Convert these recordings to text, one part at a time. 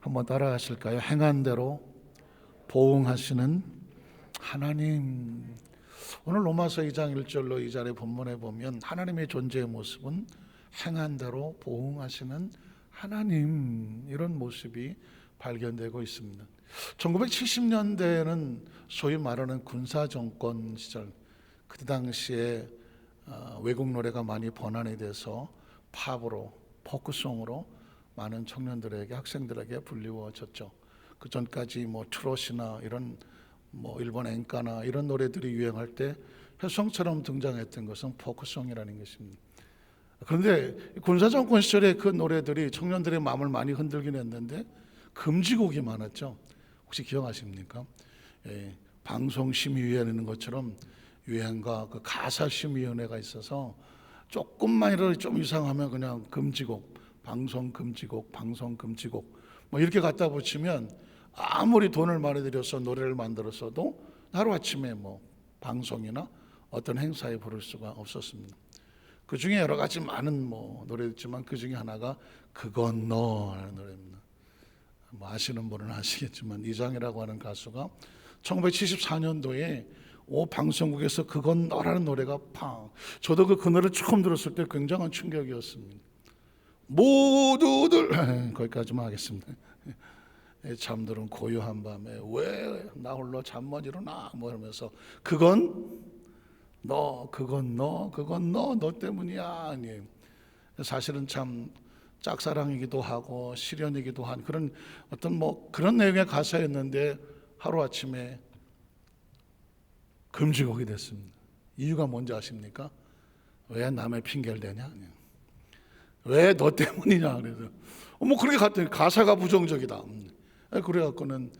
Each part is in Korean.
한번 따라 하실까요? 행한 대로 보응하시는 하나님. 오늘 로마서 2장 1절로 이 자리에 본문에 보면 하나님의 존재의 모습은 행한 대로 보응하시는 하나님, 이런 모습이 발견되고 있습니다. 1970년대에는 소위 말하는 군사정권 시절, 그때 당시에 외국 노래가 많이 번안이 돼서 팝으로, 포크송으로 많은 청년들에게, 학생들에게 불리워졌죠. 그 전까지 트롯이나 이런 일본 엔카나 이런 노래들이 유행할 때 혈성처럼 등장했던 것은 포크송이라는 것입니다. 그런데 군사정권 시절에 그 노래들이 청년들의 마음을 많이 흔들긴 했는데 금지곡이 많았죠. 혹시 기억하십니까? 방송심의위원회는 것처럼 유행가 그 가사심의위원회가 있어서 조금만이라도 좀 이상하면 그냥 금지곡, 방송 금지곡, 방송 금지곡 이렇게 갖다 붙이면 아무리 돈을 많이 들여서 노래를 만들었어도 하루아침에 방송이나 어떤 행사에 부를 수가 없었습니다. 그 중에 여러 가지 많은 노래도 있지만 그 중에 하나가 그건 너라는 노래입니다. 아시는 분은 아시겠지만 이장이라고 하는 가수가 1974년도에 방송국에서 그건 너라는 노래가 저도 그 노래를 처음 들었을 때 굉장한 충격이었습니다. 모두들 거기까지만 하겠습니다. 잠들은 고요한 밤에 왜 나 홀로 잠 못 일어나 이러면서 그건 너 때문이야. 아니, 사실은 참 짝사랑이기도 하고 시련이기도 한 그런 어떤 그런 내용의 가사였는데 하루아침에 금지곡이 됐습니다. 이유가 뭔지 아십니까? 왜 남의 핑계를 대냐? 왜 너 때문이냐? 그래서 그렇게 갔더니 가사가 부정적이다. 그래갖고는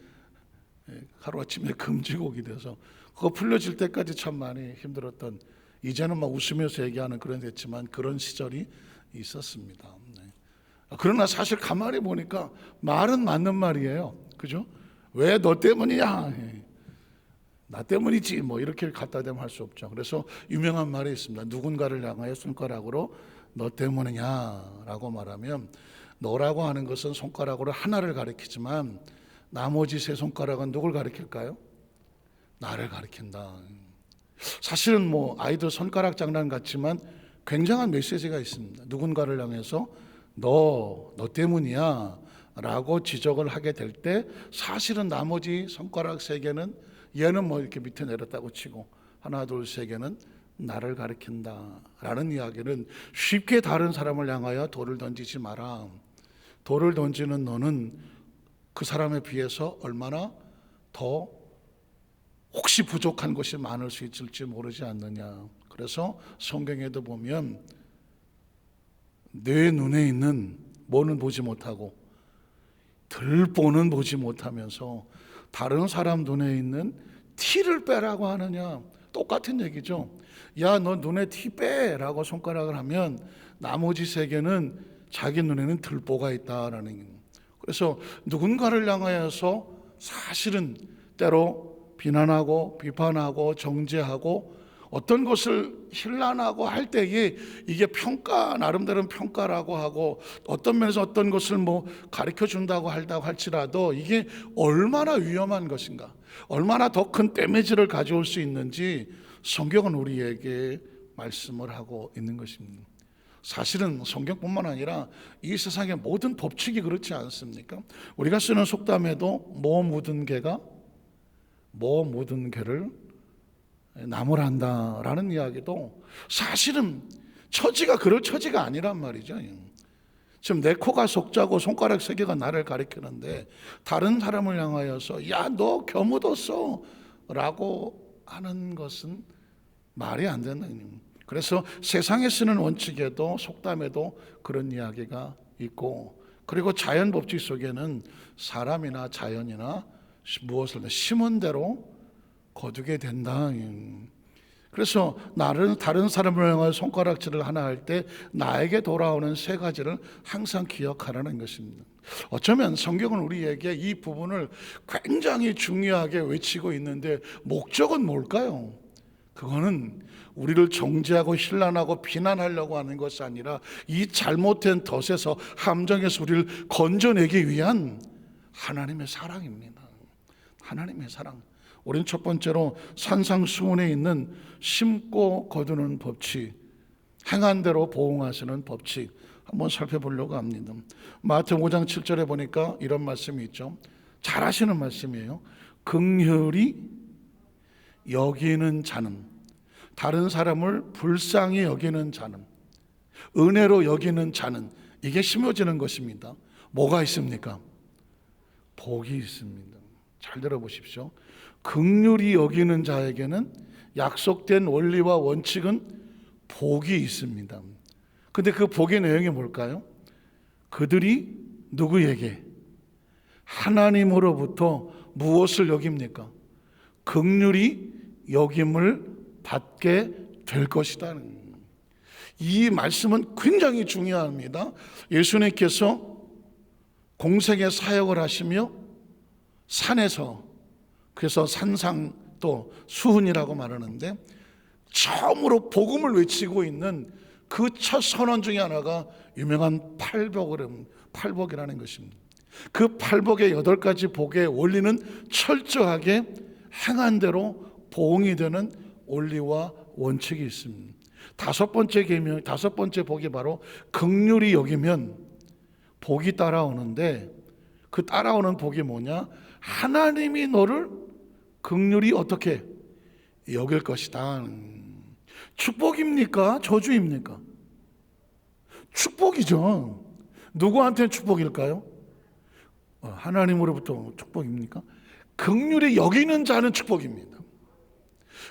하루아침에 금지곡이 돼서 그거 풀려질 때까지 참 많이 힘들었던, 이제는 웃으면서 얘기하는 그런 됐지만 그런 시절이 있었습니다. 그러나 사실 가만히 보니까 말은 맞는 말이에요. 그죠? 왜 너 때문이냐? 나 때문이지 이렇게 갖다 대면 할 수 없죠. 그래서 유명한 말이 있습니다. 누군가를 향하여 손가락으로 너 때문이냐 라고 말하면, 너라고 하는 것은 손가락으로 하나를 가리키지만 나머지 세 손가락은 누굴 가리킬까요? 나를 가리킨다. 사실은 아이들 손가락 장난 같지만 굉장한 메시지가 있습니다. 누군가를 향해서 너 때문이야 라고 지적을 하게 될 때 사실은 나머지 손가락 세 개는 얘는 이렇게 밑에 내렸다고 치고 하나 둘 세 개는 나를 가리킨다 라는 이야기는, 쉽게 다른 사람을 향하여 돌을 던지지 마라. 돌을 던지는 너는 그 사람에 비해서 얼마나 더 혹시 부족한 것이 많을 수 있을지 모르지 않느냐. 그래서 성경에도 보면 내 눈에 있는 뭐는 보지 못하고 들보는 보지 못하면서 다른 사람 눈에 있는 티를 빼라고 하느냐. 똑같은 얘기죠. 야, 너 눈에 티 빼라고 손가락을 하면 나머지 세 개는 자기 눈에는 들보가 있다라는. 그래서 누군가를 향하여서 사실은 때로 비난하고 비판하고 정죄하고 어떤 것을 힐난하고 할 때에 이게 나름대로 평가라고 하고 어떤 면에서 어떤 것을 가르쳐 준다고 할지라도 이게 얼마나 위험한 것인가, 얼마나 더 큰 데미지를 가져올 수 있는지 성경은 우리에게 말씀을 하고 있는 것입니다. 사실은 성경뿐만 아니라 이 세상의 모든 법칙이 그렇지 않습니까? 우리가 쓰는 속담에도 뭐 묻은 개를 나무라 한다라는 이야기도 사실은 처지가 그럴 처지가 아니란 말이죠. 지금 내 코가 속자고 손가락 세 개가 나를 가리키는데 다른 사람을 향하여서 야, 너 겨묻었어 라고 하는 것은 말이 안 되는. 그래서 세상에 쓰는 원칙에도 속담에도 그런 이야기가 있고, 그리고 자연 법칙 속에는 사람이나 자연이나 무엇을 심은 대로 거두게 된다. 그래서 나를 다른 사람을 향하여 손가락질을 하나 할 때 나에게 돌아오는 세 가지를 항상 기억하라는 것입니다. 어쩌면 성경은 우리에게 이 부분을 굉장히 중요하게 외치고 있는데 목적은 뭘까요? 그거는 우리를 정죄하고 힐난하고 비난하려고 하는 것이 아니라 이 잘못된 덫에서 함정에서 우리를 건져내기 위한 하나님의 사랑입니다. 하나님의 사랑. 우린 첫 번째로 산상수훈에 있는 심고 거두는 법칙, 행한 대로 보응하시는 법칙 한번 살펴보려고 합니다. 마태복음 5장 7절에 보니까 이런 말씀이 있죠. 잘 하시는 말씀이에요. 긍휼히 여기는 자는, 다른 사람을 불쌍히 여기는 자는, 은혜로 여기는 자는, 이게 심어지는 것입니다. 뭐가 있습니까? 복이 있습니다. 잘 들어보십시오. 긍휼히 여기는 자에게는 약속된 원리와 원칙은 복이 있습니다. 근데 그 복의 내용이 뭘까요? 그들이 누구에게? 하나님으로부터 무엇을 여깁니까? 긍휼히 여김을 받게 될 것이다. 이 말씀은 굉장히 중요합니다. 예수님께서 공생의 사역을 하시며 산에서, 그래서 산상 또 수훈이라고 말하는데, 처음으로 복음을 외치고 있는 그 첫 선언 중에 하나가 유명한 팔복이라는 것입니다. 그 팔복의 8가지 복의 원리는 철저하게 행한 대로 보응이 되는 원리와 원칙이 있습니다. 다섯 번째 복이 바로 긍휼히 여기면 복이 따라오는데, 그 따라오는 복이 뭐냐? 하나님이 너를 긍휼히 어떻게 여길 것이다. 축복입니까? 저주입니까? 축복이죠. 누구한테는 축복일까요? 하나님으로부터 축복입니까? 긍휼히 여기는 자는 축복입니다.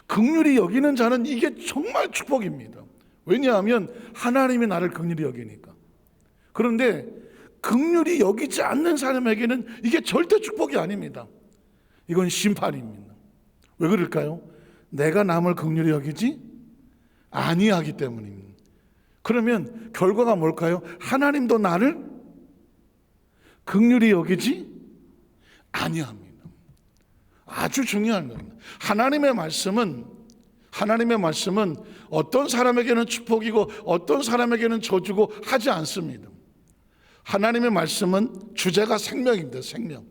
긍휼히 여기는 자는 이게 정말 축복입니다. 왜냐하면 하나님이 나를 긍휼히 여기니까. 그런데 긍휼히 여기지 않는 사람에게는 이게 절대 축복이 아닙니다. 이건 심판입니다. 왜 그럴까요? 내가 남을 긍휼히 여기지 아니하기 때문입니다. 그러면 결과가 뭘까요? 하나님도 나를 긍휼히 여기지 아니합니다. 아주 중요한 겁니다. 하나님의 말씀은 어떤 사람에게는 축복이고 어떤 사람에게는 저주고 하지 않습니다. 하나님의 말씀은 주제가 생명입니다. 생명.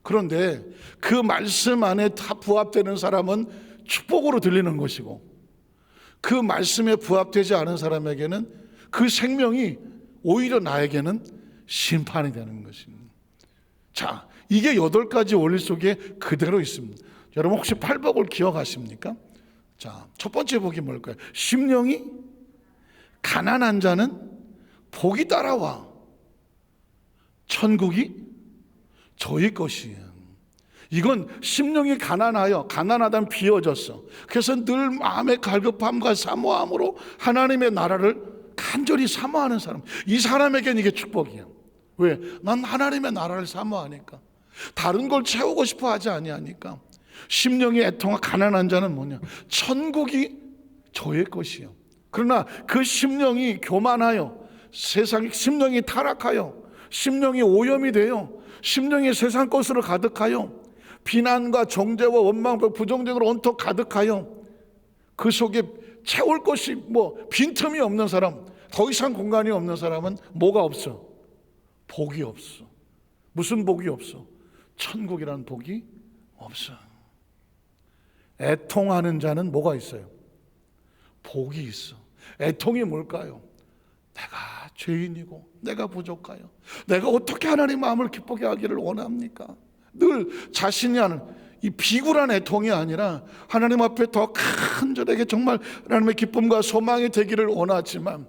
그런데 그 말씀 안에 다 부합되는 사람은 축복으로 들리는 것이고, 그 말씀에 부합되지 않은 사람에게는 그 생명이 오히려 나에게는 심판이 되는 것입니다. 자, 이게 8가지 원리 속에 그대로 있습니다. 여러분 혹시 팔복을 기억하십니까? 자, 첫 번째 복이 뭘까요? 심령이 가난한 자는 복이 따라와 천국이 저희 것이에요. 이건 심령이 가난하다면 비워졌어. 그래서 늘 마음의 갈급함과 사모함으로 하나님의 나라를 간절히 사모하는 사람, 이 사람에게는 이게 축복이야. 왜? 난 하나님의 나라를 사모하니까, 다른 걸 채우고 싶어 하지 아니하니까. 심령이 애통하 가난한 자는 뭐냐? 천국이 저의 것이요. 그러나 그 심령이 교만하여, 심령이 타락하여, 심령이 오염이 되어, 심령이 세상 것으로 가득하여, 비난과 정죄와 원망과 부정적으로 온통 가득하여, 그 속에 채울 것이 빈틈이 없는 사람, 더 이상 공간이 없는 사람은 뭐가 없어? 복이 없어. 무슨 복이 없어? 천국이라는 복이 없어. 애통하는 자는 뭐가 있어요? 복이 있어. 애통이 뭘까요? 내가 죄인이고 내가 부족하여 내가 어떻게 하나님 마음을 기쁘게 하기를 원합니까? 늘 자신이 하는 이 비굴한 애통이 아니라 하나님 앞에 더 간절하게 정말 하나님의 기쁨과 소망이 되기를 원하지만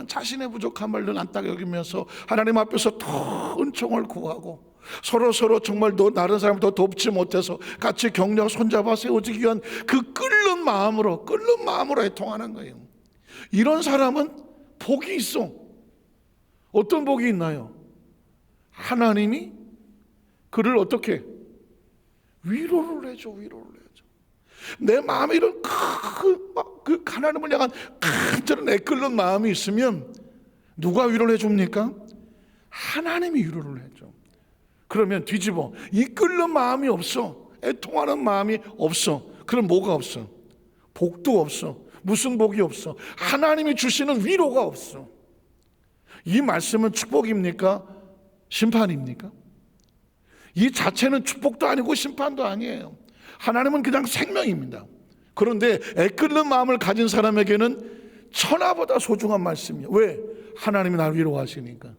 자신의 부족함을 늘 안타깝게 여기면서 하나님 앞에서 더 은총을 구하고 서로 정말 다른 사람을 더 돕지 못해서 같이 격려 손잡아 세워지기 위한 그 끓는 마음으로 애통하는 거예요. 이런 사람은 복이 있어. 어떤 복이 있나요? 하나님이 그를 어떻게 위로를 해줘. 내 마음에 이런 그 하나님을 향한 간절한 애끓는 마음이 있으면 누가 위로를 해줍니까? 하나님이 위로를 해줘. 그러면 뒤집어, 이 끓는 마음이 없어, 애통하는 마음이 없어. 그럼 뭐가 없어? 복도 없어. 무슨 복이 없어? 하나님이 주시는 위로가 없어. 이 말씀은 축복입니까? 심판입니까? 이 자체는 축복도 아니고 심판도 아니에요. 하나님은 그냥 생명입니다. 그런데 애끓는 마음을 가진 사람에게는 천하보다 소중한 말씀이에요. 왜? 하나님이 나를 위로하시니까.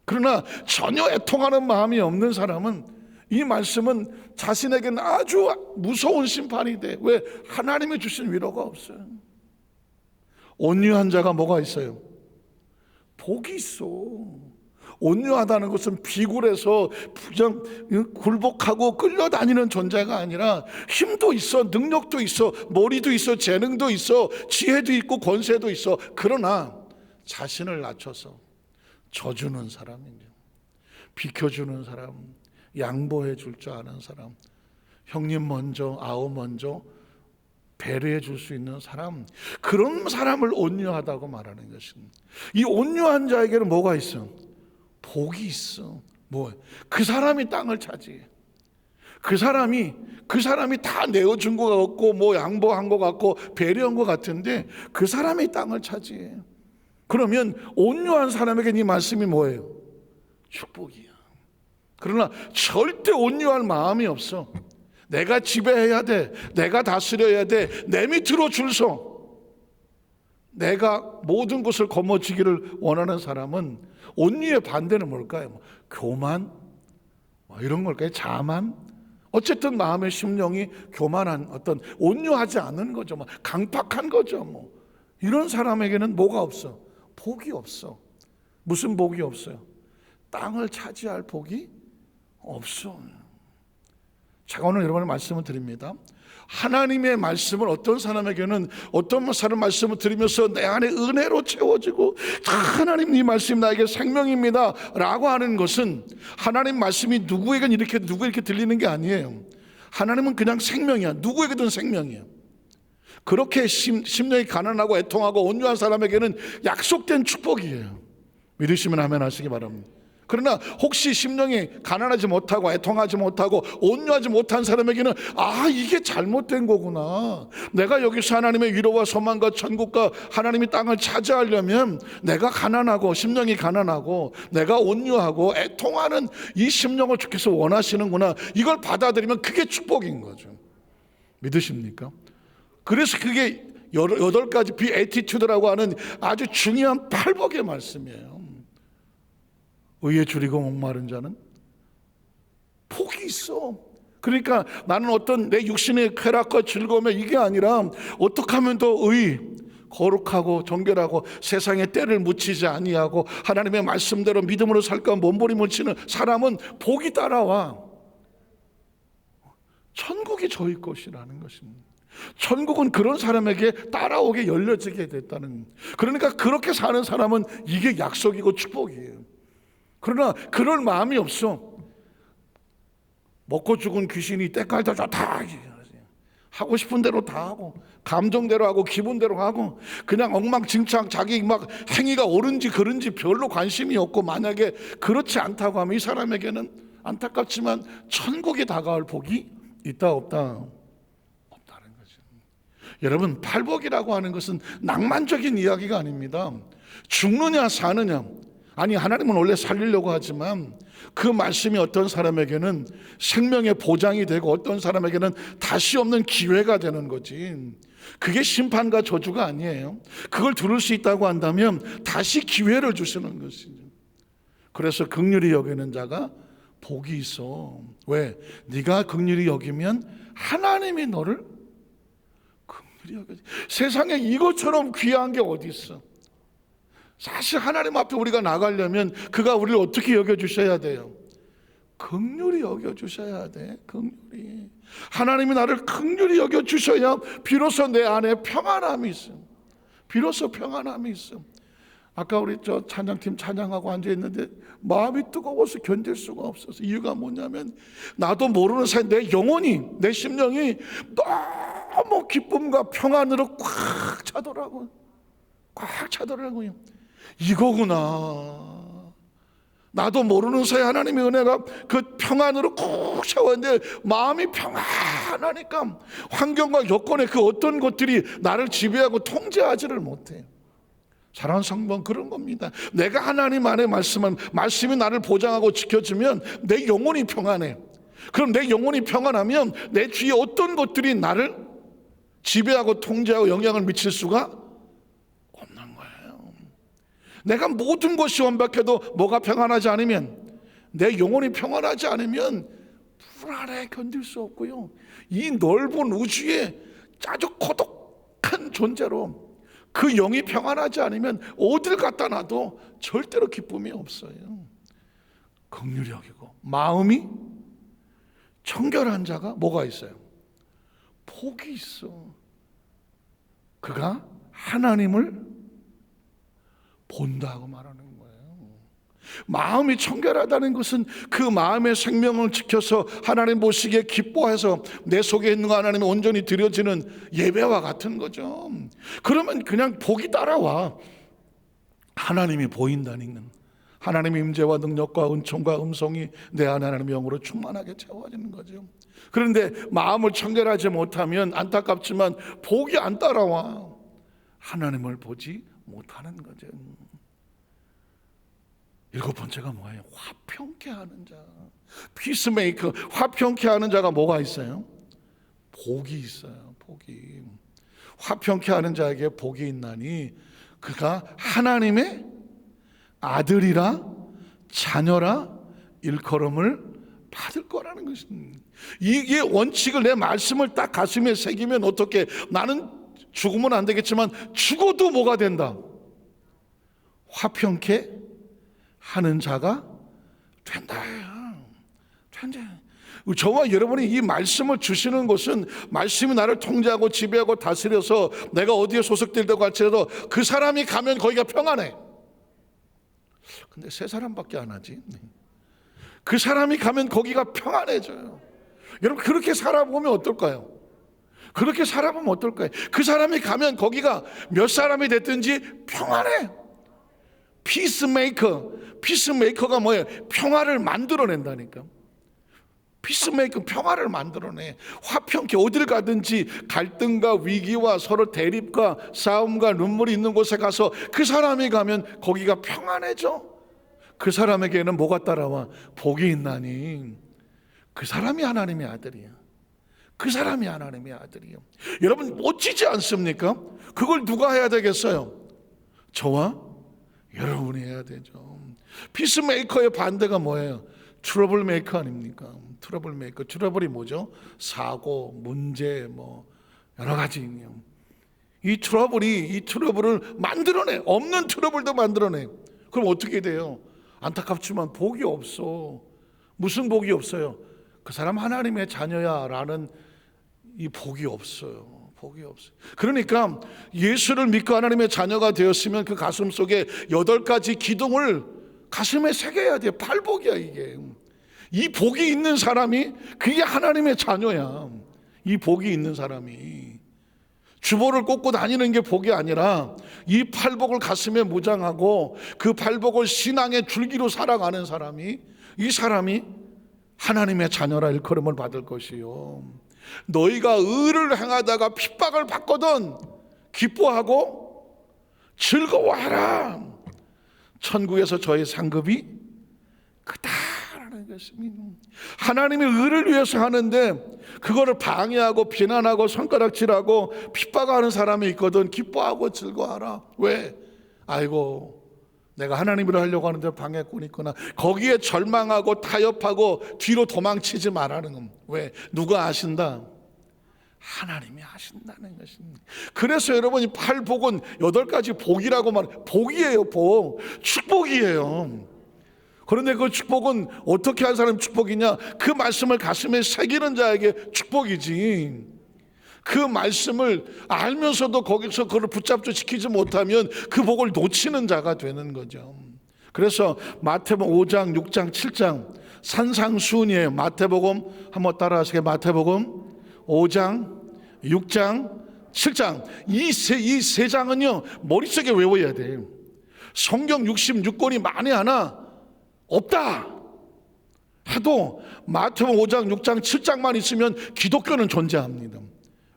그러나 전혀 애통하는 마음이 없는 사람은 이 말씀은 자신에게는 아주 무서운 심판이 돼. 왜? 하나님이 주신 위로가 없어요. 온유한 자가 뭐가 있어요? 복이 있어. 온유하다는 것은 비굴해서 그냥 굴복하고 끌려다니는 존재가 아니라 힘도 있어, 능력도 있어, 머리도 있어, 재능도 있어, 지혜도 있고 권세도 있어. 그러나 자신을 낮춰서 져주는 사람이죠. 비켜주는 사람, 양보해 줄 줄 아는 사람, 형님 먼저, 아우 먼저 배려해 줄 수 있는 사람, 그런 사람을 온유하다고 말하는 것입니다. 이 온유한 자에게는 뭐가 있어? 복이 있어. 뭐? 그 사람이 땅을 차지해. 그 사람이 다 내어준 것 같고 뭐 양보한 것 같고 배려한 것 같은데 그 사람이 땅을 차지해. 그러면 온유한 사람에게 이 말씀이 뭐예요? 축복이야. 그러나 절대 온유할 마음이 없어. 내가 지배해야 돼, 내가 다스려야 돼, 내 밑으로 줄 서 내가 모든 것을 거머쥐기를 원하는 사람은 온유의 반대는 뭘까요? 교만? 이런 걸까요? 자만? 어쨌든 마음의 심령이 교만한 어떤 온유하지 않은 거죠. 강팍한 거죠. 이런 사람에게는 뭐가 없어? 복이 없어. 무슨 복이 없어요? 땅을 차지할 복이 없어. 제가 오늘 여러분의 말씀을 드립니다. 하나님의 말씀을 어떤 사람에게는 어떤 사람 말씀을 들으면서 내 안에 은혜로 채워지고 하나님 이 말씀이 나에게 생명입니다 라고 하는 것은 하나님 말씀이 누구에게 이렇게 들리는 게 아니에요. 하나님은 그냥 생명이야. 누구에게든 생명이야. 그렇게 심령이 가난하고 애통하고 온유한 사람에게는 약속된 축복이에요. 믿으시면 아멘 하시기 바랍니다. 그러나 혹시 심령이 가난하지 못하고 애통하지 못하고 온유하지 못한 사람에게는 이게 잘못된 거구나. 내가 여기서 하나님의 위로와 소망과 천국과 하나님이 땅을 차지하려면 내가 가난하고 심령이 가난하고 내가 온유하고 애통하는 이 심령을 주께서 원하시는구나. 이걸 받아들이면 그게 축복인 거죠. 믿으십니까? 그래서 그게 8가지 비에티튜드라고 하는 아주 중요한 팔복의 말씀이에요. 의에 줄이고 목마른 자는 복이 있어. 그러니까 나는 어떤 내 육신의 쾌락과 즐거움에 이게 아니라 어떻게 하면 더 거룩하고 정결하고 세상에 때를 묻히지 아니하고 하나님의 말씀대로 믿음으로 살까 몸부림을 치는 사람은 복이 따라와. 천국이 저희 것이라는 것입니다. 천국은 그런 사람에게 따라오게 열려지게 됐다는. 그러니까 그렇게 사는 사람은 이게 약속이고 축복이에요. 그러나 그럴 마음이 없어. 먹고 죽은 귀신이 때깔도 좋다 하고 싶은 대로 다 하고 감정대로 하고 기분대로 하고 그냥 엉망진창 자기 막 행위가 옳은지 그른지 별로 관심이 없고, 만약에 그렇지 않다고 하면 이 사람에게는 안타깝지만 천국에 다가올 복이 있다 없다? 없다는 거죠. 여러분, 팔복이라고 하는 것은 낭만적인 이야기가 아닙니다. 죽느냐 사느냐, 아니 하나님은 원래 살리려고 하지만 그 말씀이 어떤 사람에게는 생명의 보장이 되고 어떤 사람에게는 다시 없는 기회가 되는 거지. 그게 심판과 저주가 아니에요. 그걸 들을 수 있다고 한다면 다시 기회를 주시는 것이죠. 그래서 긍휼히 여기는 자가 복이 있어. 왜? 네가 긍휼히 여기면 하나님이 너를 긍휼히 여기지. 세상에 이것처럼 귀한 게 어디 있어? 사실 하나님 앞에 우리가 나가려면 그가 우리를 어떻게 여겨주셔야 돼요? 긍휼히 여겨주셔야 돼. 긍휼히. 하나님이 나를 긍휼히 여겨주셔야 비로소 내 안에 평안함이 있어. 비로소 평안함이 있어. 아까 우리 저 찬양팀 찬양하고 앉아있는데 마음이 뜨거워서 견딜 수가 없어서. 이유가 뭐냐면 나도 모르는 사이 내 영혼이, 내 심령이 너무 기쁨과 평안으로 꽉 차더라고요. 꽉 차더라고요. 이거구나. 나도 모르는 사이 하나님의 은혜가 그 평안으로 꾹 채웠는데 마음이 평안하니까 환경과 여건의 그 어떤 것들이 나를 지배하고 통제하지를 못해요. 사랑하는 성도는 그런 겁니다. 내가 하나님 안에 말씀이 나를 보장하고 지켜주면 내 영혼이 평안해. 그럼 내 영혼이 평안하면 내 주위에 어떤 것들이 나를 지배하고 통제하고 영향을 미칠 수가 없는 거예요. 내가 모든 것이 완벽해도 뭐가 평안하지 않으면, 내 영혼이 평안하지 않으면 불안해, 견딜 수 없고요. 이 넓은 우주에 아주 고독한 존재로 그 영이 평안하지 않으면 어딜 갖다 놔도 절대로 기쁨이 없어요. 긍휼히 여기고 마음이 청결한 자가 뭐가 있어요? 복이 있어. 그가 하나님을 본다고 말하는 거예요. 마음이 청결하다는 것은 그 마음의 생명을 지켜서 하나님 보시기에 기뻐해서 내 속에 있는 거 하나님이 온전히 드려지는 예배와 같은 거죠. 그러면 그냥 복이 따라와. 하나님이 보인다는, 하나님의 임재와 능력과 은총과 음성이 내 안에 하나님의 영으로 충만하게 채워지는 거죠. 그런데 마음을 청결하지 못하면 안타깝지만 복이 안 따라와. 하나님을 보지 못하는 거죠. 7번째가 뭐예요? 화평케 하는 자. 피스메이커. 화평케 하는 자가 뭐가 있어요? 복이 있어요. 복이. 화평케 하는 자에게 복이 있나니 그가 하나님의 아들이라 자녀라 일컬음을 받을 거라는 것입니다. 이게 원칙을, 내 말씀을 딱 가슴에 새기면 어떻게, 나는 죽으면 안 되겠지만 죽어도 뭐가 된다? 화평케 하는 자가 된다. 저와 여러분이 이 말씀을 주시는 것은, 말씀이 나를 통제하고 지배하고 다스려서 내가 어디에 소속되려고 할지라도 그 사람이 가면 거기가 평안해. 근데 세 사람밖에 안 하지. 그 사람이 가면 거기가 평안해져요. 여러분 그렇게 살아보면 어떨까요? 그렇게 살아보면 어떨까요? 그 사람이 가면 거기가 몇 사람이 됐든지 평안해. 피스메이커가 뭐예요? 평화를 만들어낸다니까. 피스메이커, 평화를 만들어내. 화평케, 어딜 가든지 갈등과 위기와 서로 대립과 싸움과 눈물이 있는 곳에 가서 그 사람이 가면 거기가 평안해져. 그 사람에게는 뭐가 따라와? 복이 있나니 그 사람이 하나님의 아들이야. 그 사람이 하나님의 아들이요. 여러분 멋지지 않습니까? 그걸 누가 해야 되겠어요? 저와 여러분이 해야 되죠. 피스메이커의 반대가 뭐예요? 트러블 메이커 아닙니까? 트러블 메이커. 트러블이 뭐죠? 사고, 문제, 뭐 여러 가지. 이 트러블을 만들어내. 없는 트러블도 만들어내. 그럼 어떻게 돼요? 안타깝지만 복이 없어. 무슨 복이 없어요? 그 사람 하나님의 자녀야 라는 이 복이 없어요. 복이 없어요. 그러니까 예수를 믿고 하나님의 자녀가 되었으면 그 가슴 속에 8가지 기둥을 가슴에 새겨야 돼요. 팔복이야 이게. 이 복이 있는 사람이 그게 하나님의 자녀야. 이 복이 있는 사람이 주보를 꽂고 다니는 게 복이 아니라 이 팔복을 가슴에 무장하고 그 팔복을 신앙의 줄기로 살아가는 사람이, 이 사람이 하나님의 자녀라 일컬음을 받을 것이요. 너희가 의를 행하다가 핍박을 받거든 기뻐하고 즐거워하라. 천국에서 저의 상급이 크다라는 것입니다. 하나님의 의를 위해서 하는데 그거를 방해하고 비난하고 손가락질하고 핍박하는 사람이 있거든 기뻐하고 즐거워하라. 왜? 아이고 내가 하나님을 하려고 하는데 방해꾼이 있구나. 거기에 절망하고 타협하고 뒤로 도망치지 말라는 겁니다. 왜? 누가 아신다? 하나님이 아신다는 것입니다. 그래서 여러분 이 8복은 8가지 복이라고 말해요. 복이에요. 복. 축복이에요. 그런데 그 축복은 어떻게 한 사람이 축복이냐? 그 말씀을 가슴에 새기는 자에게 축복이지. 그 말씀을 알면서도 거기서 그걸 붙잡지 지키지 못하면 그 복을 놓치는 자가 되는 거죠. 그래서 마태복음 5장, 6장, 7장 산상수훈이에요. 마태복음 한번 따라하시게. 마태복음 5장, 6장, 7장 이 세 장은요 머릿속에 외워야 돼요. 성경 66권이 만에 하나 없다 해도 마태복음 5장, 6장, 7장만 있으면 기독교는 존재합니다.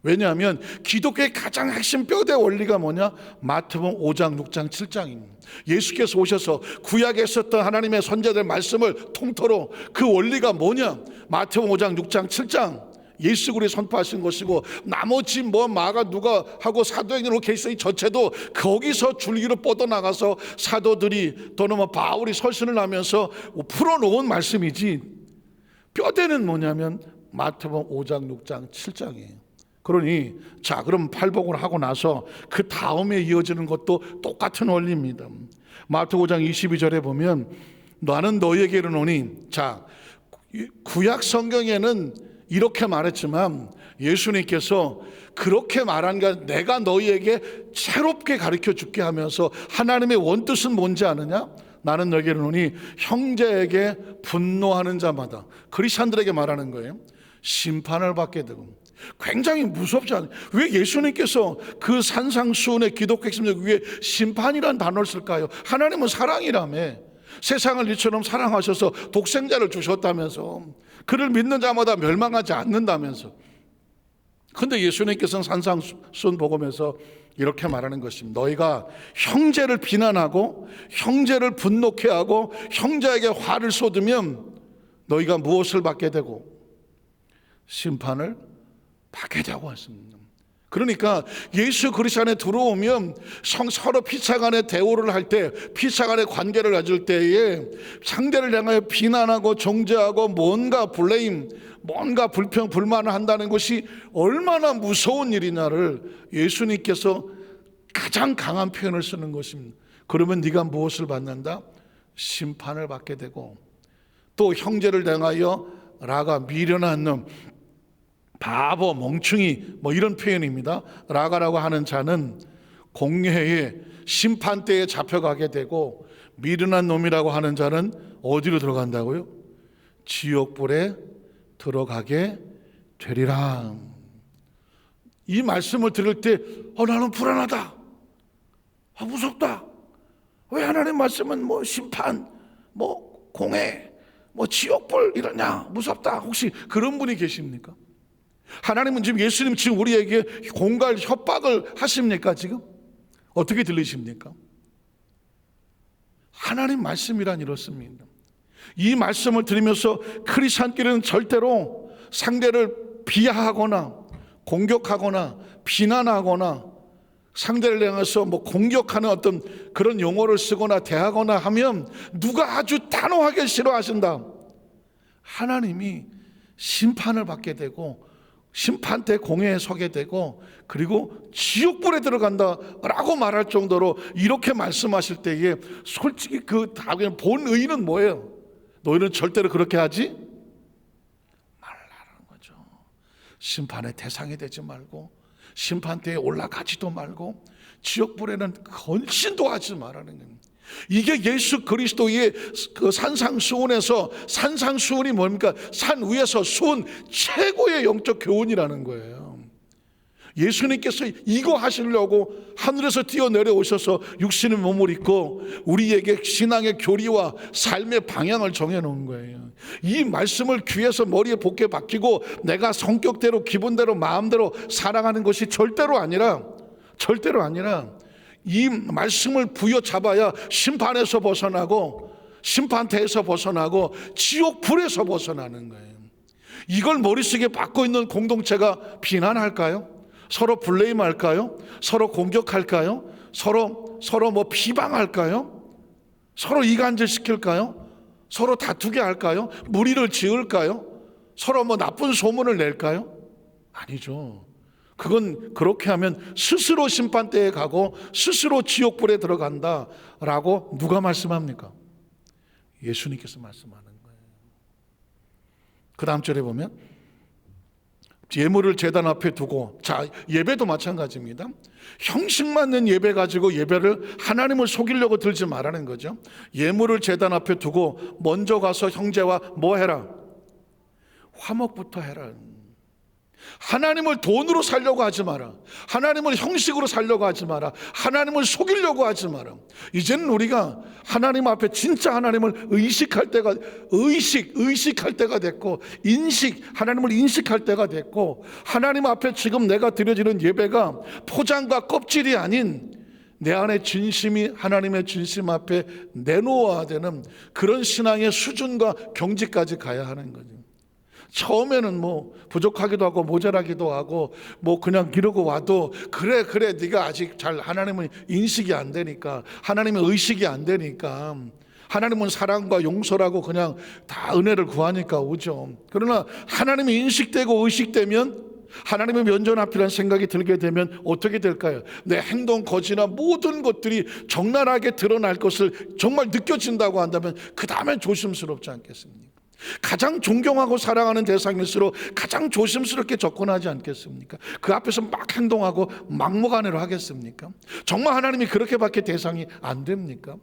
왜냐하면 기독교의 가장 핵심 뼈대 원리가 뭐냐? 마태복음 5장, 6장, 7장입니다. 예수께서 오셔서 구약에 있었던 하나님의 선지자들 말씀을 통틀어 그 원리가 뭐냐? 마태복음 5장, 6장, 7장 예수 그리스도가 선포하신 것이고, 나머지 뭐 마가 누가 하고 사도행전으로 계시의 전체도 거기서 줄기로 뻗어나가서 사도들이 또는 뭐 바울이 설신을 하면서 풀어놓은 말씀이지, 뼈대는 뭐냐면 마태복음 5장, 6장, 7장이에요. 그러니 자, 그럼 팔복을 하고 나서 그 다음에 이어지는 것도 똑같은 원리입니다. 마태복음 5장 22절에 보면 나는 너희에게 이르노니, 자, 구약 성경에는 이렇게 말했지만 예수님께서 그렇게 말한 게 내가 너희에게 새롭게 가르쳐 줄게 하면서 하나님의 원뜻은 뭔지 아느냐? 나는 너희에게 이르노니 형제에게 분노하는 자마다, 크리스찬들에게 말하는 거예요, 심판을 받게 되고. 굉장히 무섭지 않아요? 왜 예수님께서 그 산상수훈의 기독교 핵심적 위에 심판이란 단어를 쓸까요? 하나님은 사랑이라며 세상을 이처럼 사랑하셔서 독생자를 주셨다면서, 그를 믿는 자마다 멸망하지 않는다면서. 그런데 예수님께서는 산상수훈 복음에서 이렇게 말하는 것입니다. 너희가 형제를 비난하고 형제를 분노케 하고 형제에게 화를 쏟으면 너희가 무엇을 받게 되고? 심판을 받게 되고 왔습니다. 그러니까 예수 그리스도 안에 들어오면 서로 피차 간의 대우를 할 때, 피차 간의 관계를 가질 때에 상대를 향하여 비난하고 정죄하고 뭔가 블레임, 뭔가 불평, 불만을 한다는 것이 얼마나 무서운 일이냐를 예수님께서 가장 강한 표현을 쓰는 것입니다. 그러면 네가 무엇을 받는다? 심판을 받게 되고, 또 형제를 향하여 라가 미련한 놈, 바보, 멍충이, 뭐 이런 표현입니다. 라가라고 하는 자는 공회의 심판대에 잡혀가게 되고, 미련한 놈이라고 하는 자는 어디로 들어간다고요? 지옥불에 들어가게 되리라. 이 말씀을 들을 때 나는 불안하다, 무섭다. 왜 하나님 말씀은 뭐 심판, 뭐 공회, 뭐 지옥불 이러냐, 무섭다. 혹시 그런 분이 계십니까? 하나님은 지금, 예수님 지금 우리에게 공갈 협박을 하십니까? 지금 어떻게 들리십니까? 하나님 말씀이란 이렇습니다. 이 말씀을 들으면서 크리스찬끼리는 절대로 상대를 비하하거나 공격하거나 비난하거나 상대를 향해서 뭐 공격하는 어떤 그런 용어를 쓰거나 대하거나 하면 누가 아주 단호하게 싫어하신다. 하나님이 심판을 받게 되고 심판대 공회에 서게 되고, 그리고 지옥불에 들어간다라고 말할 정도로 이렇게 말씀하실 때에 솔직히 그 본 의의는 뭐예요? 너희는 절대로 그렇게 하지 말라는 거죠. 심판의 대상이 되지 말고, 심판대에 올라가지도 말고, 지옥불에는 헌신도 하지 말라는 거예요. 이게 예수 그리스도의 그 산상수훈에서, 산상수훈이 뭡니까? 산 위에서 수훈, 최고의 영적 교훈이라는 거예요. 예수님께서 이거 하시려고 하늘에서 뛰어내려 오셔서 육신의 몸을 입고 우리에게 신앙의 교리와 삶의 방향을 정해놓은 거예요. 이 말씀을 귀에서 머리에 복게 박히고 내가 성격대로, 기분대로, 마음대로 살아가는 것이 절대로 아니라 이 말씀을 부여잡아야 심판에서 벗어나고, 심판대에서 벗어나고, 지옥불에서 벗어나는 거예요. 이걸 머릿속에 받고 있는 공동체가 비난할까요? 서로 블레임할까요? 서로 공격할까요? 서로 뭐 비방할까요? 서로 이간질시킬까요? 서로 다투게 할까요? 무리를 지을까요? 서로 뭐 나쁜 소문을 낼까요? 아니죠. 그건 그렇게 하면 스스로 심판대에 가고 스스로 지옥불에 들어간다라고 누가 말씀합니까? 예수님께서 말씀하는 거예요. 그 다음 절에 보면 예물을 제단 앞에 두고, 자, 예배도 마찬가지입니다. 형식 맞는 예배 가지고 예배를 하나님을 속이려고 들지 말라는 거죠. 예물을 제단 앞에 두고 먼저 가서 형제와 뭐 해라? 화목부터 해라. 하나님을 돈으로 살려고 하지 마라. 하나님을 형식으로 살려고 하지 마라. 하나님을 속이려고 하지 마라. 이제는 우리가 하나님 앞에 진짜 하나님을 의식할 때가, 의식할 때가 됐고, 하나님을 인식할 때가 됐고, 하나님 앞에 지금 내가 드려지는 예배가 포장과 껍질이 아닌 내 안에 진심이 하나님의 진심 앞에 내놓아야 되는 그런 신앙의 수준과 경지까지 가야 하는 거죠. 처음에는 뭐 부족하기도 하고 모자라기도 하고 뭐 그냥 이러고 와도 그래 네가 아직 잘 하나님은 인식이 안 되니까, 하나님의 의식이 안 되니까, 하나님은 사랑과 용서라고 그냥 다 은혜를 구하니까 오죠. 그러나 하나님이 인식되고 의식되면, 하나님의 면전 앞이라는 생각이 들게 되면 어떻게 될까요? 내 행동, 거지나 모든 것들이 적나라하게 드러날 것을 정말 느껴진다고 한다면 그 다음엔 조심스럽지 않겠습니까? 가장 존경하고 사랑하는 대상일수록 가장 조심스럽게 접근하지 않겠습니까? 그 앞에서 막 행동하고 막무가내로 하겠습니까? 정말 하나님이 그렇게밖에 대상이 안 됩니까?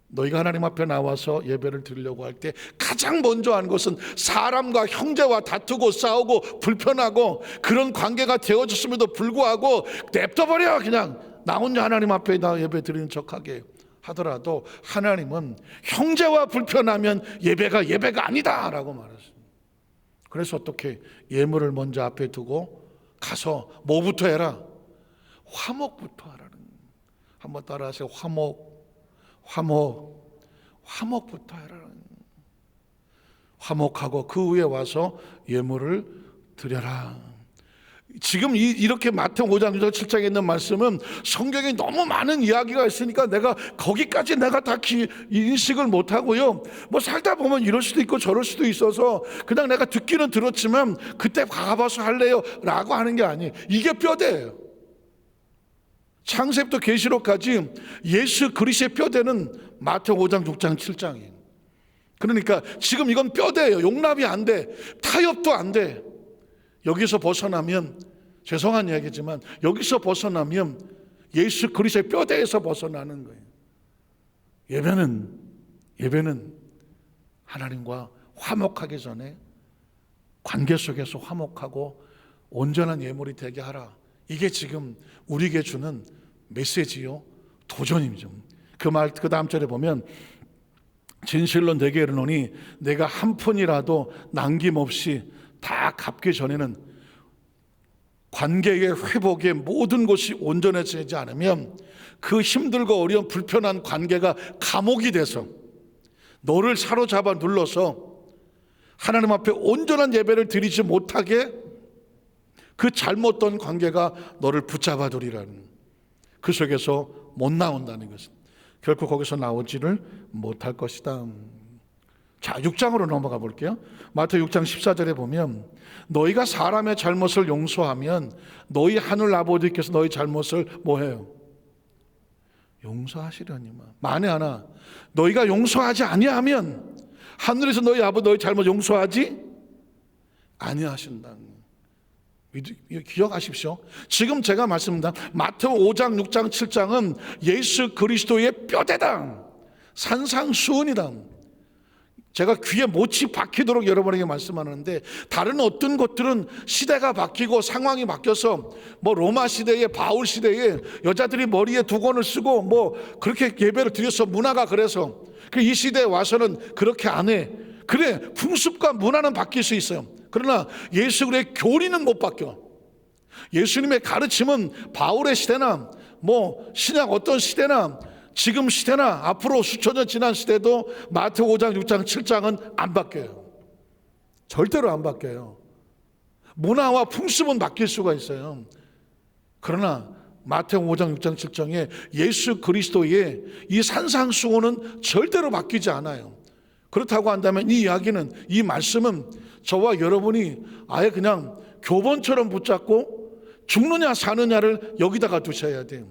너희가 하나님 앞에 나와서 예배를 드리려고 할 때 가장 먼저 하는 것은 사람과 형제와 다투고 싸우고 불편하고 그런 관계가 되어졌음에도 불구하고 냅둬버려, 그냥 나 혼자 하나님 앞에 나 예배 드리는 척하게 하더라도 하나님은 형제와 불편하면 예배가 아니다 라고 말했습니다. 그래서 어떻게 예물을 먼저 앞에 두고 가서 뭐부터 해라? 화목부터 하라는 거예요. 한번 따라하세요. 화목부터 해라는 거예요. 화목하고 그 위에 와서 예물을 드려라. 지금 이렇게 마태복음 5장 6절 7장에 있는 말씀은 성경에 너무 많은 이야기가 있으니까 내가 거기까지 내가 다 인식을 못하고요, 뭐 살다 보면 이럴 수도 있고 저럴 수도 있어서 그냥 내가 듣기는 들었지만 그때 가봐서 할래요 라고 하는 게 아니에요. 이게 뼈대예요. 창세부터 계시록까지 예수 그리스도의 뼈대는 마태복음 5장 6장 7장이에요. 그러니까 지금 이건 뼈대예요. 용납이 안 돼. 타협도 안 돼. 여기서 벗어나면, 죄송한 이야기지만 여기서 벗어나면 예수 그리스도의 뼈대에서 벗어나는 거예요. 예배는 하나님과 화목하기 전에 관계 속에서 화목하고 온전한 예물이 되게 하라. 이게 지금 우리에게 주는 메시지요, 도전이죠. 그 다음 절에 보면 진실로 내게 이르노니 내가 한 푼이라도 남김없이 다 갚기 전에는 관계의 회복에 모든 것이 온전해지지 않으면 그 힘들고 어려운 불편한 관계가 감옥이 돼서 너를 사로잡아 눌러서 하나님 앞에 온전한 예배를 드리지 못하게 그 잘못된 관계가 너를 붙잡아 두리라는, 그 속에서 못 나온다는 것은 결코 거기서 나오지를 못할 것이다. 자, 6장으로 넘어가 볼게요. 마태 6장 14절에 보면 너희가 사람의 잘못을 용서하면 너희 하늘 아버지께서 너희 잘못을 뭐해요? 용서하시려니만. 만에 하나 너희가 용서하지 아니하면 하늘에서 너희 아버지 너희 잘못 용서하지 아니하신다. 기억하십시오. 지금 제가 말씀드린 마태복음 5장 6장 7장은 예수 그리스도의 뼈대다, 산상수훈이다. 제가 귀에 못이 박히도록 여러분에게 말씀하는데, 다른 어떤 것들은 시대가 바뀌고 상황이 바뀌어서 뭐 로마 시대에, 바울 시대에 여자들이 머리에 두건을 쓰고 뭐 그렇게 예배를 드려서 문화가, 그래서 이 시대에 와서는 그렇게 안 해. 그래, 풍습과 문화는 바뀔 수 있어요. 그러나 예수 그리스도의 교리는 못 바뀌어. 예수님의 가르침은 바울의 시대나 뭐 신약 어떤 시대나 지금 시대나 앞으로 수천 년 지난 시대도 마태복음 5장 6장 7장은 안 바뀌어요. 절대로 안 바뀌어요. 문화와 풍습은 바뀔 수가 있어요. 그러나 마태복음 5장 6장 7장에 예수 그리스도의 이 산상수훈은 절대로 바뀌지 않아요. 그렇다고 한다면 이 이야기는, 이 말씀은 저와 여러분이 아예 그냥 교본처럼 붙잡고 죽느냐 사느냐를 여기다가 두셔야 돼요.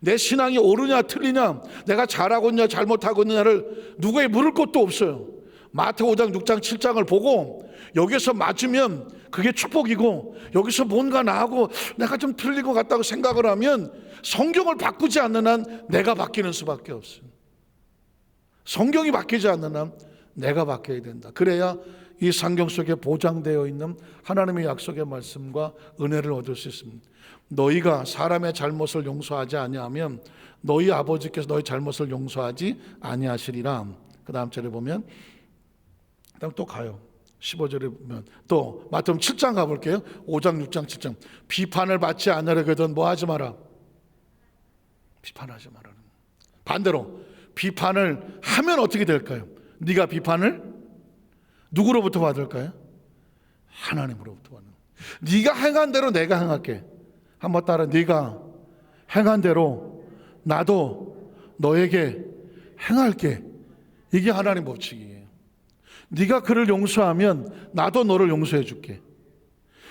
내 신앙이 옳으냐 틀리냐, 내가 잘하고 있냐 잘못하고 있느냐를 누구에 물을 것도 없어요. 마태복음 5장 6장 7장을 보고 여기서 맞으면 그게 축복이고, 여기서 뭔가 나하고 내가 좀 틀린 것 같다고 생각을 하면 성경을 바꾸지 않는 한 내가 바뀌는 수밖에 없어요. 성경이 바뀌지 않는 한 내가 바뀌어야 된다. 그래야 이 성경 속에 보장되어 있는 하나님의 약속의 말씀과 은혜를 얻을 수 있습니다. 너희가 사람의 잘못을 용서하지 아니하면 너희 아버지께서 너희 잘못을 용서하지 아니하시리라. 그 다음 절에 보면 그다음 또 가요. 15절에 보면 또 마태복음 7장 가볼게요. 5장 6장 7장 비판을 받지 않으려거든 뭐 하지 마라. 비판하지 마라. 반대로 비판을 하면 어떻게 될까요? 네가 비판을 누구로부터 받을까요? 하나님으로부터 받는. 네가 행한 대로 내가 행할게. 한번 따라. 네가 행한 대로 나도 너에게 행할게. 이게 하나님 법칙이에요. 네가 그를 용서하면 나도 너를 용서해 줄게.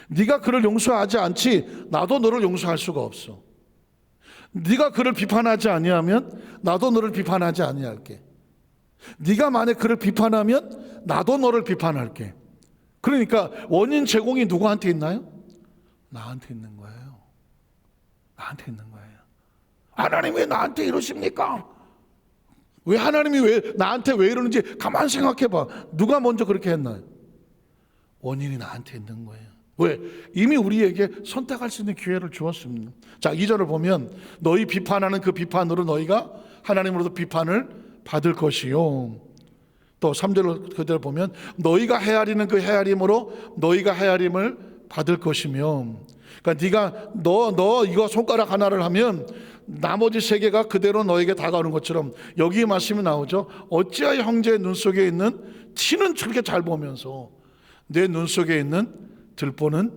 네가 그를 용서하지 않지 나도 너를 용서할 수가 없어. 네가 그를 비판하지 아니하면 나도 너를 비판하지 아니할게. 네가 만약 그를 비판하면 나도 너를 비판할게. 그러니까 원인 제공이 누구한테 있나요? 나한테 있는 거예요. 나한테 있는 거예요. 하나님 왜 나한테 이러십니까? 왜 하나님이 왜 나한테 왜 이러는지 가만 생각해 봐. 누가 먼저 그렇게 했나요? 원인이 나한테 있는 거예요. 왜? 이미 우리에게 선택할 수 있는 기회를 주었습니다. 자, 2절을 보면 너희 비판하는 그 비판으로 너희가 하나님으로부터 비판을 받을 것이요. 또 3절 그대로 보면 너희가 헤아리는 그 헤아림으로 너희가 헤아림을 받을 것이며. 그러니까 네가 너 이거 손가락 하나를 하면 나머지 세 개가 그대로 너에게 다가오는 것처럼 여기 말씀이 나오죠. 어찌하여 형제의 눈 속에 있는 티는 저렇게 잘 보면서 내 눈 속에 있는 들보는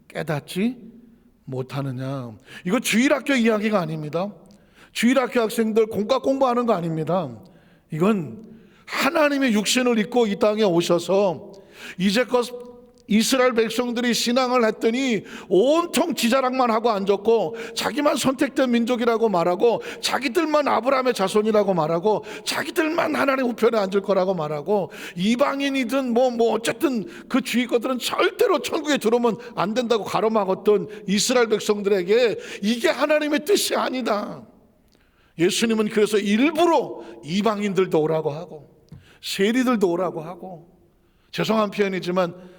깨닫지 못하느냐. 이거 주일학교 이야기가 아닙니다. 주일학교 학생들 공과 공부하는 거 아닙니다. 이건 하나님의 육신을 입고 이 땅에 오셔서 이제껏 이스라엘 백성들이 신앙을 했더니 온통 지자랑만 하고 앉았고 자기만 선택된 민족이라고 말하고 자기들만 아브라함의 자손이라고 말하고 자기들만 하나님 우편에 앉을 거라고 말하고 이방인이든 뭐 어쨌든 그 주위 것들은 절대로 천국에 들어오면 안 된다고 가로막았던 이스라엘 백성들에게 이게 하나님의 뜻이 아니다. 예수님은 그래서 일부러 이방인들도 오라고 하고 세리들도 오라고 하고 죄송한 표현이지만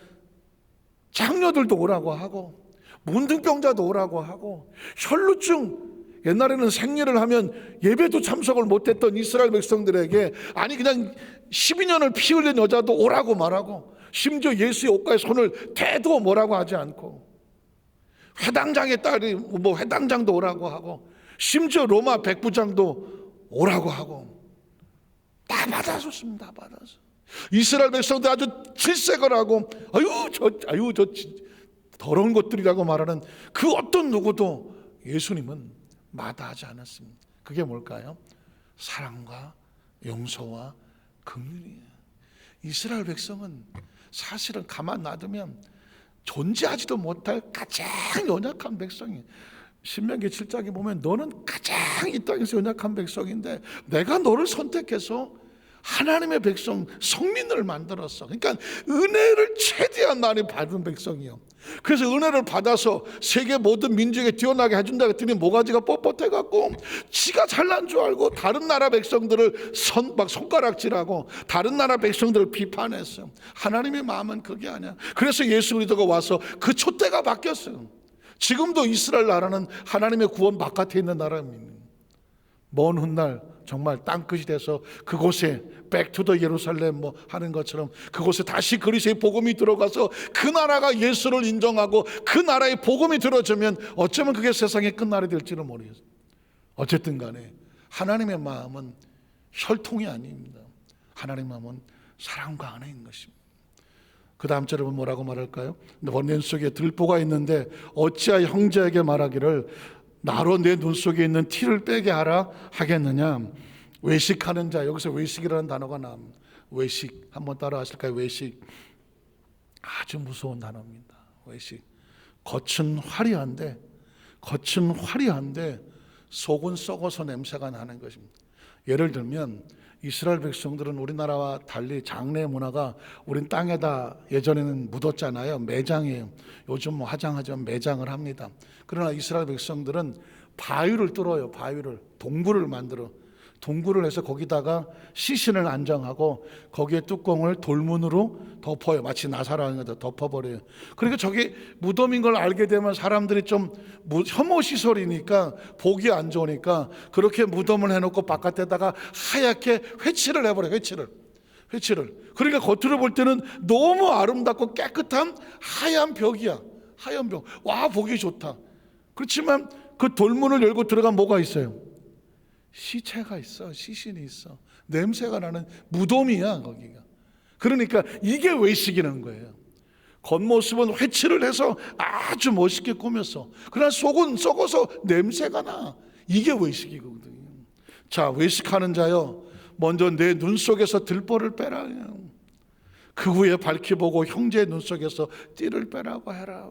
장녀들도 오라고 하고 문둥병자도 오라고 하고 혈루증 옛날에는 생리를 하면 예배도 참석을 못했던 이스라엘 백성들에게 아니 그냥 12년을 피 흘린 여자도 오라고 말하고 심지어 예수의 옷가에 손을 대도 뭐라고 하지 않고 회당장의 딸이 뭐 회당장도 오라고 하고 심지어 로마 백부장도 오라고 하고 다 받아줬습니다. 받아서 이스라엘 백성들 아주 질색을 아유 저 더러운 것들이라고 말하는 그 어떤 누구도 예수님은 마다하지 않았습니다. 그게 뭘까요? 사랑과 용서와 긍휼이에요. 이스라엘 백성은 사실은 가만 놔두면 존재하지도 못할 가장 연약한 백성이에요. 신명기 7장에 보면 너는 가장 이 땅에서 연약한 백성인데 내가 너를 선택해서 하나님의 백성 성민을 만들었어. 그러니까 은혜를 최대한 많이 받은 백성이요. 그래서 은혜를 받아서 세계 모든 민족에 뛰어나게 해준다 했더니 모가지가 뻣뻣해갖고 지가 잘난 줄 알고 다른 나라 백성들을 막 손가락질하고 다른 나라 백성들을 비판했어. 하나님의 마음은 그게 아니야. 그래서 예수 그리스도가 와서 그 촛대가 바뀌었어요. 지금도 이스라엘 나라는 하나님의 구원 바깥에 있는 나라입니다. 먼 훗날 정말 땅끝이 돼서 그곳에 백투더 예루살렘 뭐 하는 것처럼 그곳에 다시 그리스도의 복음이 들어가서 그 나라가 예수를 인정하고 그 나라의 복음이 들어지면 어쩌면 그게 세상의 끝날이 될지는 모르겠어요. 어쨌든 간에 하나님의 마음은 혈통이 아닙니다. 하나님의 마음은 사랑과 안에 있는 것입니다. 그 다음 절에 뭐라고 말할까요? 원년 속에 들보가 있는데 어찌하여 형제에게 말하기를 나로 내 눈 속에 있는 티를 빼게 하라 하겠느냐. 외식하는 자, 여기서 외식이라는 단어가 나옵니다. 외식 한번 따라 하실까요? 외식 아주 무서운 단어입니다. 외식 겉은 화려한데 속은 썩어서 냄새가 나는 것입니다. 예를 들면 이스라엘 백성들은 우리나라와 달리 장례 문화가 우린 땅에다 예전에는 묻었잖아요. 매장이에요. 요즘 뭐 화장하지만 매장을 합니다. 그러나 이스라엘 백성들은 바위를 뚫어요. 바위를 동굴을 만들어 동굴을 해서 거기다가 시신을 안정하고 거기에 뚜껑을 돌문으로 덮어요. 마치 나사라는 것도 덮어버려요. 그러니까 저게 무덤인 걸 알게 되면 사람들이 좀 혐오 시설이니까 보기 안 좋으니까 그렇게 무덤을 해놓고 바깥에다가 하얗게 회칠을 해버려요. 회칠을. 그러니까 겉으로 볼 때는 너무 아름답고 깨끗한 하얀 벽이야. 하얀 벽. 와, 보기 좋다. 그렇지만 그 돌문을 열고 들어가면 뭐가 있어요? 시체가 있어. 시신이 있어. 냄새가 나는 무덤이야, 거기가. 그러니까 이게 외식이라는 거예요. 겉모습은 회칠을 해서 아주 멋있게 꾸몄어. 그러나 속은 썩어서 냄새가 나. 이게 외식이거든요. 자, 외식하는 자여, 먼저 내 눈 속에서 들보를 빼라. 그 후에 밝히 보고 형제의 눈 속에서 띠를 빼라고 해라.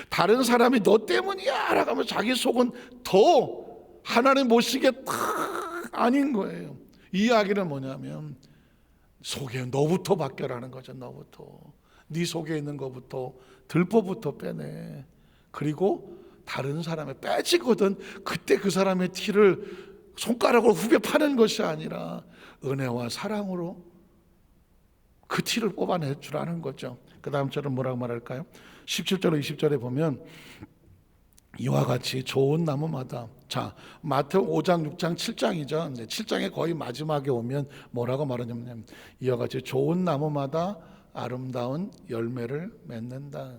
다른 사람이 너 때문이야 라고 하면 자기 속은 더 하나님 보시기에 딱 아닌 거예요. 이 이야기는 뭐냐면 속에 너부터 바뀌라는 거죠. 너부터. 네 속에 있는 것부터, 들보부터 빼내. 그리고 다른 사람의 빼지거든. 그때 그 사람의 티를 손가락으로 후벼 파는 것이 아니라 은혜와 사랑으로 그 티를 뽑아낼 줄 아는 거죠. 그 다음 절은 뭐라고 말할까요? 17절 20절에 보면 이와 같이 좋은 나무마다, 자, 마태 5장 6장 7장이죠 7장의 거의 마지막에 오면 뭐라고 말하냐면 이와 같이 좋은 나무마다 아름다운 열매를 맺는다.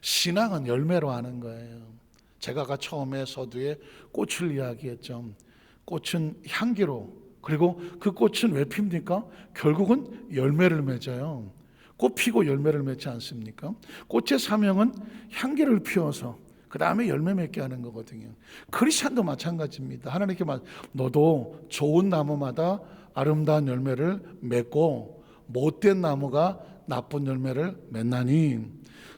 신앙은 열매로 하는 거예요. 제가 아까 처음에 서두에 꽃을 이야기했죠. 꽃은 향기로, 그리고 그 꽃은 왜 핍니까? 결국은 열매를 맺어요. 꽃 피고 열매를 맺지 않습니까? 꽃의 사명은 향기를 피워서 그 다음에 열매 맺게 하는 거거든요. 크리스찬도 마찬가지입니다. 하나님께 너도 좋은 나무마다 아름다운 열매를 맺고 못된 나무가 나쁜 열매를 맺나니,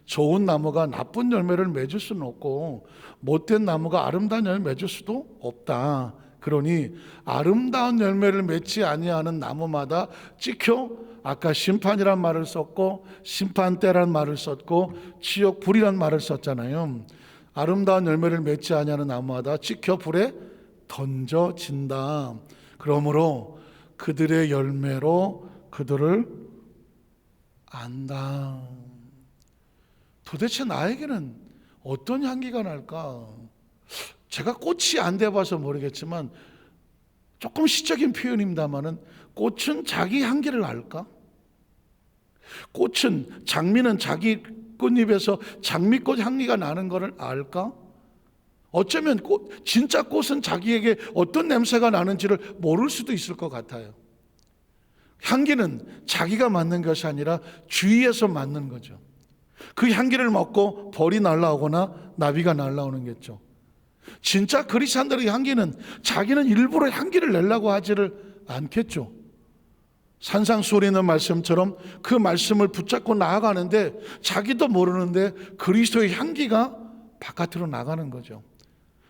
좋은 나무가 나쁜 열매를 맺을 수는 없고 못된 나무가 아름다운 열매를 맺을 수도 없다. 그러니 아름다운 열매를 맺지 아니하는 나무마다 찍혀, 아까 심판이란 말을 썼고 심판대란 말을 썼고 지옥 불이란 말을 썼잖아요. 아름다운 열매를 맺지 아니하는 나무마다 찍혀 불에 던져진다. 그러므로 그들의 열매로 그들을 안다. 도대체 나에게는 어떤 향기가 날까? 제가 꽃이 안 돼봐서 모르겠지만 조금 시적인 표현입니다마는 꽃은 자기 향기를 알까? 꽃은, 장미는 자기 꽃잎에서 장미꽃 향기가 나는 것을 알까? 어쩌면 진짜 꽃은 자기에게 어떤 냄새가 나는지를 모를 수도 있을 것 같아요. 향기는 자기가 맡는 것이 아니라 주위에서 맡는 거죠. 그 향기를 맡고 벌이 날아오거나 나비가 날아오는 거죠. 진짜 그리스도인들의 향기는 자기는 일부러 향기를 내려고 하지를 않겠죠. 산상수훈에 말씀처럼 그 말씀을 붙잡고 나아가는데 자기도 모르는데 그리스도의 향기가 바깥으로 나가는 거죠.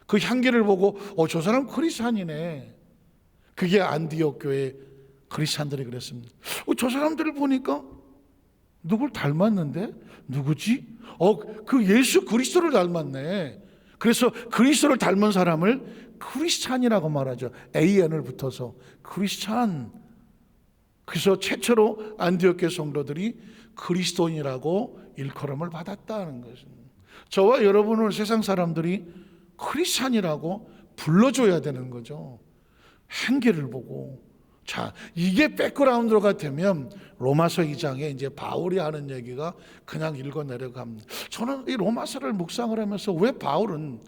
그 향기를 보고 저 사람 그리스도인이네. 그게 안디옥 교회 그리스도인들이 그랬습니다. 저 사람들을 보니까 누굴 닮았는데? 누구지? 그 예수 그리스도를 닮았네. 그래서 그리스도를 닮은 사람을 크리스찬이라고 말하죠. AN을 붙어서 크리스찬. 그래서 최초로 안디옥 교회 성도들이 그리스도인이라고 일컬음을 받았다는 것입니다. 저와 여러분을 세상 사람들이 크리스찬이라고 불러줘야 되는 거죠. 향기를 보고. 자, 이게 백그라운드가 되면 로마서 2장에 이제 바울이 하는 얘기가 그냥 읽어내려고 합니다. 저는 이 로마서를 묵상을 하면서 왜 바울은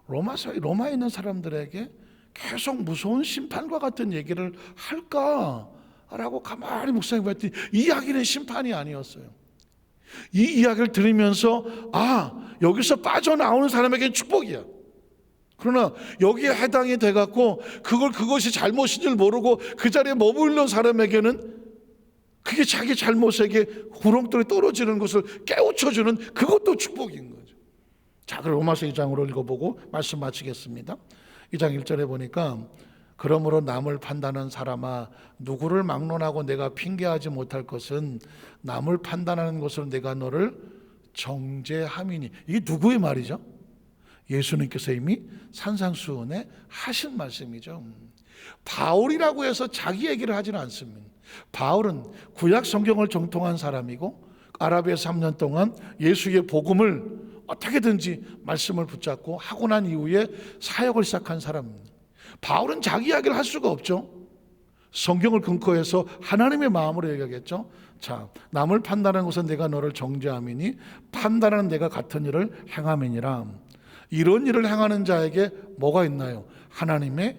로마에 있는 사람들에게 계속 무서운 심판과 같은 얘기를 할까라고 가만히 묵상해 봤더니 이 이야기는 심판이 아니었어요. 이 이야기를 들으면서 여기서 빠져나오는 사람에게는 축복이야. 그러나 여기에 해당이 돼갖고 그것이 잘못인 줄 모르고 그 자리에 머무르는 사람에게는 그게 자기 잘못에게 구렁텅이 떨어지는 것을 깨우쳐주는 그것도 축복인 거죠. 자, 그럼 로마서 2장으로 읽어보고 말씀 마치겠습니다. 2장 1절에 보니까 그러므로 남을 판단하는 사람아, 누구를 막론하고 내가 핑계하지 못할 것은 남을 판단하는 것으로 내가 너를 정죄함이니. 이게 누구의 말이죠? 예수님께서 이미 산상수훈에 하신 말씀이죠. 바울이라고 해서 자기 얘기를 하지는 않습니다. 바울은 구약 성경을 정통한 사람이고 아라비아에서 3년 동안 예수의 복음을 어떻게든지 말씀을 붙잡고 하고 난 이후에 사역을 시작한 사람입니다. 바울은 자기 이야기를 할 수가 없죠. 성경을 근거해서 하나님의 마음으로 얘기하겠죠. 자, 남을 판단하는 것은 내가 너를 정죄함이니 판단하는 내가 같은 일을 행함이니라. 이런 일을 행하는 자에게 뭐가 있나요? 하나님의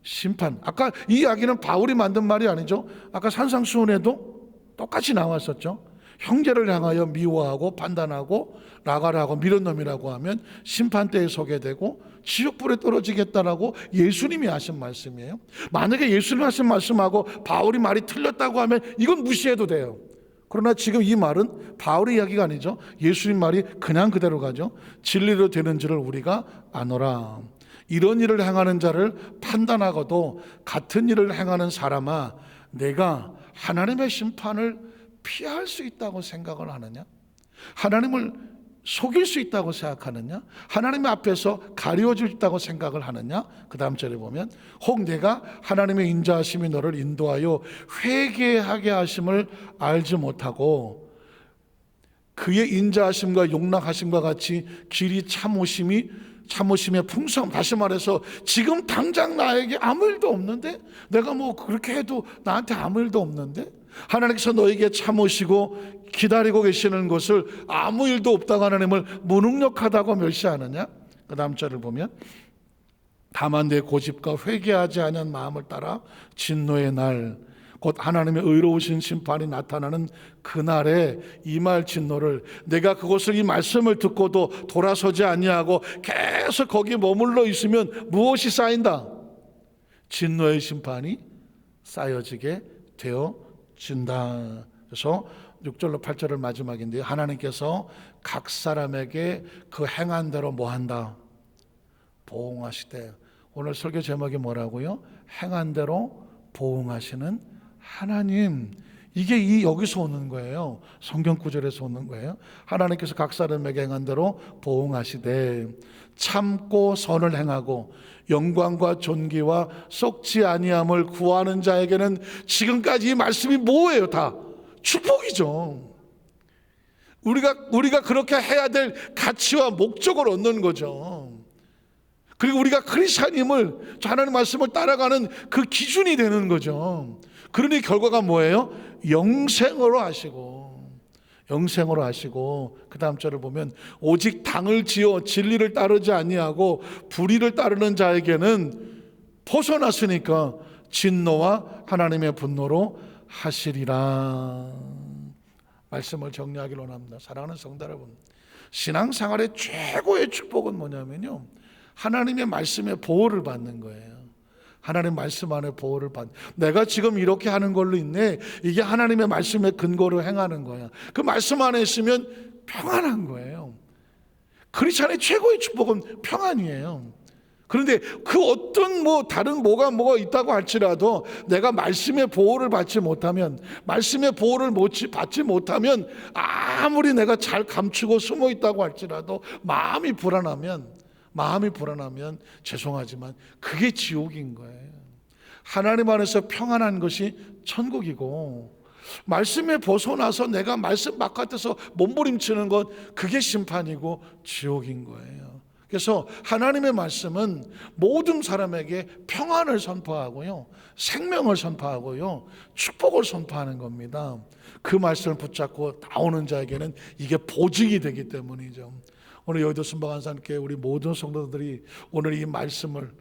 심판. 아까 이 이야기는 바울이 만든 말이 아니죠. 아까 산상수훈에도 똑같이 나왔었죠. 형제를 향하여 미워하고 판단하고 나가라 하고 미련 놈이라고 하면 심판대에 서게 되고 지옥불에 떨어지겠다라고 예수님이 하신 말씀이에요. 만약에 예수님이 하신 말씀하고 바울이 말이 틀렸다고 하면 이건 무시해도 돼요. 그러나 지금 이 말은 바울의 이야기가 아니죠. 예수님 말이 그냥 그대로 가죠. 진리로 되는 줄을 우리가 아노라. 이런 일을 행하는 자를 판단하고도 같은 일을 행하는 사람아, 내가 하나님의 심판을 피할 수 있다고 생각을 하느냐? 하나님을 속일 수 있다고 생각하느냐? 하나님 앞에서 가려질 수 있다고 생각을 하느냐? 그 다음 절에 보면 혹 내가 하나님의 인자하심이 너를 인도하여 회개하게 하심을 알지 못하고 그의 인자하심과 용납하심과 같이 길이 참으심의 풍성, 다시 말해서 지금 당장 나에게 아무 일도 없는데, 내가 뭐 그렇게 해도 나한테 아무 일도 없는데 하나님께서 너에게 참으시고 기다리고 계시는 것을 아무 일도 없다고 하나님을 무능력하다고 멸시하느냐? 그 다음 절을 보면 다만 내 고집과 회개하지 않은 마음을 따라 진노의 날 곧 하나님의 의로우신 심판이 나타나는 그날에 임할 진노를, 내가 그것을 이 말씀을 듣고도 돌아서지 아니하고 계속 거기 머물러 있으면 무엇이 쌓인다? 진노의 심판이 쌓여지게 되어진다. 그래서 6절로 8절을 마지막인데요, 하나님께서 각 사람에게 그 행한 대로 뭐한다? 보응하시되. 오늘 설교 제목이 뭐라고요? 행한 대로 보응하시는 하나님. 이게 여기서 오는 거예요. 성경 구절에서 오는 거예요. 하나님께서 각 사람에게 행한 대로 보응하시되 참고 선을 행하고 영광과 존귀와 썩지 아니함을 구하는 자에게는, 지금까지 이 말씀이 뭐예요? 다 축복이죠. 우리가 그렇게 해야 될 가치와 목적을 얻는 거죠. 그리고 우리가 크리스찬임을, 하나님 말씀을 따라가는 그 기준이 되는 거죠. 그러니 결과가 뭐예요? 영생으로 하시고 그 다음 절을 보면 오직 당을 지어 진리를 따르지 아니하고 불의를 따르는 자에게는 벗어났으니까 진노와 하나님의 분노로 하시리라. 말씀을 정리하기로 원합니다. 사랑하는 성도 여러분, 신앙생활의 최고의 축복은 뭐냐면요, 하나님의 말씀에 보호를 받는 거예요. 하나님 말씀 안에 보호를 받는, 내가 지금 이렇게 하는 걸로 있네, 이게 하나님의 말씀에 근거로 행하는 거야. 그 말씀 안에 있으면 평안한 거예요. 크리스찬의 최고의 축복은 평안이에요. 그런데 그 어떤 다른 뭐가 있다고 할지라도 내가 말씀의 보호를 받지 못하면, 말씀의 보호를 받지 못하면, 아무리 내가 잘 감추고 숨어 있다고 할지라도 마음이 불안하면 죄송하지만 그게 지옥인 거예요. 하나님 안에서 평안한 것이 천국이고, 말씀에 벗어나서 내가 말씀 바깥에서 몸부림치는 것, 그게 심판이고 지옥인 거예요. 그래서 하나님의 말씀은 모든 사람에게 평안을 선포하고요, 생명을 선포하고요, 축복을 선포하는 겁니다. 그 말씀을 붙잡고 나오는 자에게는 이게 보증이 되기 때문이죠. 오늘 여의도 순복음산교회 우리 모든 성도들이 오늘 이 말씀을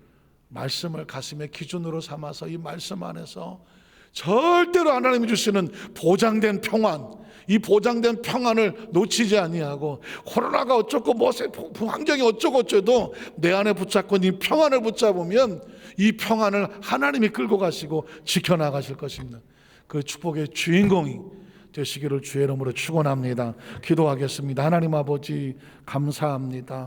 가슴의 기준으로 삼아서 이 말씀 안에서 절대로 하나님이 주시는 보장된 평안, 이 보장된 평안을 놓치지 아니하고, 코로나가 어쩌고 환경이 어쩌고 어쩌도 내 안에 붙잡고 이 평안을 붙잡으면 이 평안을 하나님이 끌고 가시고 지켜나가실 것입니다. 그 축복의 주인공이 되시기를 주의 이름으로 축원합니다. 기도하겠습니다. 하나님 아버지 감사합니다.